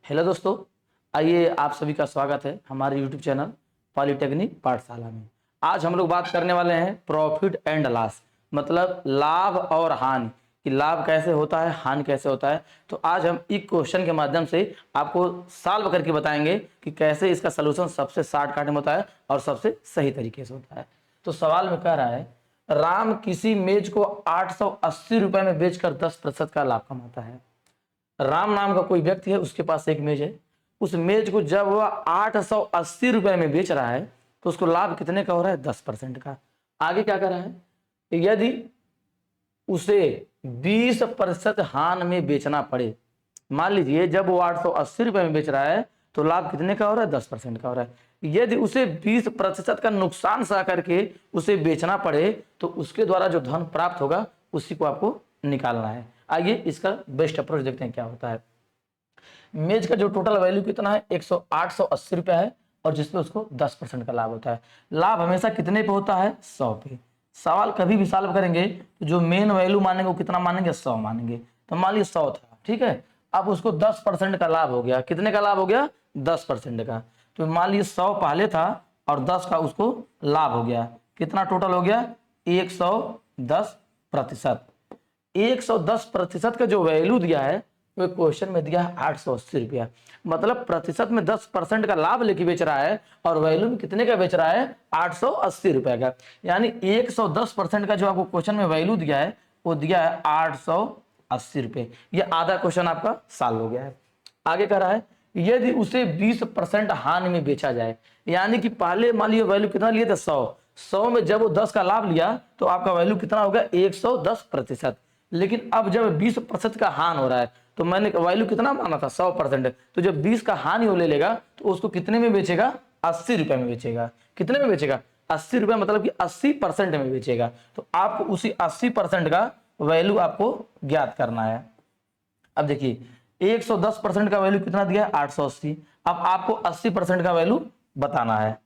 Hello दोस्तों, आइए आप सभी का स्वागत है हमारे यूट्यूब चैनल पॉलिटेक्निक पाठशाला में। आज हम लोग बात करने वाले हैं प्रॉफिट एंड लॉस, मतलब लाभ और हानि कि लाभ कैसे होता है, हानि कैसे होता है। तो आज हम एक क्वेश्चन के माध्यम से आपको सॉल्व करके बताएंगे कि कैसे इसका सलूशन सबसे शॉर्टकट में होता है और सबसे सही तरीके से होता है। तो सवाल में कह रहा है, राम किसी मेज को 880 रुपए में बेचकर 10% का लाभ कमाता है। राम नाम का कोई व्यक्ति है, उसके पास एक मेज है। उस मेज को जब वह 880 रुपए में बेच रहा है तो उसको लाभ कितने का हो रहा है? 10% का। आगे क्या कर रहा है, यदि उसे 20% हान में बेचना पड़े, मान लीजिए जब वो 880 रुपए में बेच रहा है तो लाभ कितने का हो रहा है? 10% का हो रहा है। यदि उसे 20% का नुकसान सह करके उसे बेचना पड़े तो उसके द्वारा जो धन प्राप्त होगा उसी को आपको निकालना है। आइए इसका बेस्ट अप्रोच देखते हैं क्या होता है। मेज का जो टोटल वैल्यू कितना है? 880 रुपया है और जिसपे उसको 10% का लाभ होता है। लाभ हमेशा कितने पे होता है? 100 पे। सवाल कभी भी सॉल्व करेंगे तो जो मेन वैल्यू मानेंगे वो कितना मानेंगे? 100 मानेंगे। तो मान लीजिए 100 था, ठीक है। अब उसको 10% का लाभ हो गया। कितने का लाभ हो गया? 10% का। तो मान लीजिए 100 पहले था और 10 का उसको लाभ हो गया। कितना टोटल हो गया? 110%। 110% का जो वैल्यू दिया है वो क्वेश्चन में दिया है 880 रुपया। मतलब प्रतिशत में 10% का लाभ लेके बेच रहा है और वैल्यू में कितने का बेच रहा है? 880 रुपए का। यानी 110% का जो आपको क्वेश्चन में वैल्यू दिया है वो दिया है 880 रुपए। ये आधा क्वेश्चन आपका सॉल्व हो गया है। आगे कह रहा है, यदि उसे 20% हानि में बेचा जाए, यानी कि पहले मान लीजिए वैल्यू कितना लिए थे? 100 में जब वो 10 का लाभ लिया तो आपका वैल्यू कितना हो गया? 110%। लेकिन अब जब 20% का हान हो रहा है तो मैंने वैल्यू कितना माना था? 100%। तो जब 20 का हानि वो ले लेगा तो उसको कितने में बेचेगा? 80 रुपए में बेचेगा। कितने में बेचेगा? 80 रुपए, मतलब कि 80% में बेचेगा। तो आपको उसी 80% का वैल्यू आपको ज्ञात करना है। अब देखिए 110% का वैल्यू कितना दिया है? 880। अब आपको 80% का वैल्यू बताना है,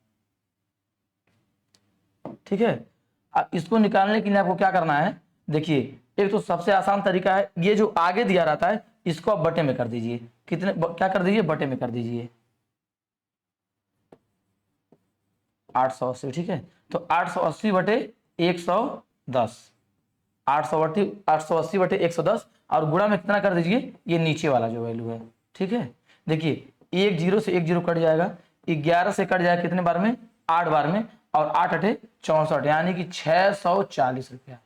ठीक है। अब इसको निकालने के लिए आपको क्या करना है? देखिए, एक तो सबसे आसान तरीका है, ये जो आगे दिया रहता है इसको आप बटे में कर दीजिए। कितने क्या कर दीजिए? बटे में कर दीजिए 880, ठीक है। तो 880 बटे 110, 880 बटे 110 और गुणा में कितना कर दीजिए? ये नीचे वाला जो वैल्यू है, ठीक है। देखिए एक जीरो से एक जीरो कट जाएगा, 11 से कट जाएगा कितने बार में? 8 बार में। और 8 अठे 64, यानी कि 640 रुपया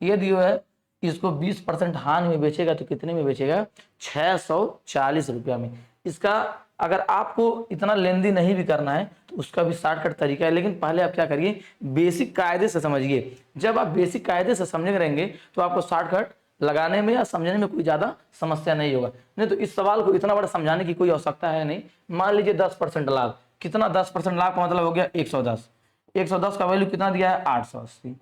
ये दियो है। इसको 20% हान में बेचेगा तो कितने में बेचेगा? 640 रुपया में। इसका अगर आपको इतना लेंदी नहीं भी करना है तो उसका भी शॉर्टकट तरीका है, लेकिन पहले आप क्या करिए? बेसिक कायदे से समझिए। जब आप बेसिक कायदे से समझ रहेंगे तो आपको शॉर्टकट लगाने में या समझने में कोई ज्यादा समस्या नहीं होगा। नहीं तो इस सवाल को इतना बड़ा समझाने की कोई आवश्यकता है नहीं। मान लीजिए 10% लाभ, कितना? 10% लाभ का मतलब हो गया 110। 110 का वैल्यू कितना दिया है? 880।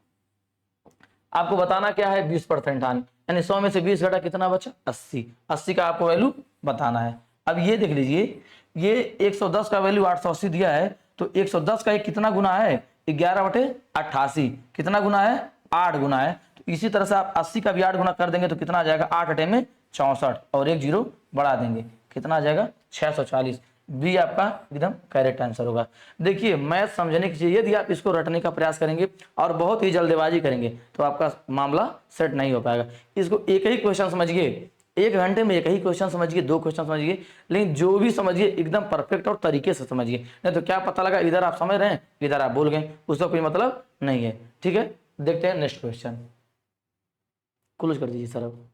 आपको बताना क्या है? 20% हानि, यानी 100 में से 20 घटा कितना बचा? 80। 80 का आपको वैल्यू बताना है। अब ये देख लीजिए, ये 110 का वैल्यू 880 दिया है तो 110 का एक कितना गुना है? 11/88। कितना गुना है? 8 गुना है। तो इसी तरह से आप 80 का भी 8 गुना कर देंगे तो कितना आ जाएगा? 8 अठे में 64 और एक जीरो बढ़ा देंगे, कितना आ जाएगा? 640। बी आपका एकदम करेक्ट आंसर होगा। देखिए मैथ समझने की चीज, यदि आप इसको रटने का प्रयास करेंगे और बहुत ही जल्दबाजी करेंगे तो आपका मामला सेट नहीं हो पाएगा। इसको एक ही क्वेश्चन समझिए, 1 घंटे में एक ही क्वेश्चन समझिए, 2 क्वेश्चन समझिए, लेकिन जो भी समझिए एकदम परफेक्ट और तरीके से समझिए। नहीं तो क्या पता लगा इधर आप समझ रहे हैं इधर आप भूल गए, उसका कोई मतलब नहीं है, ठीक है। देखते हैं नेक्स्ट क्वेश्चन। क्लोज कर दीजिए सर अब।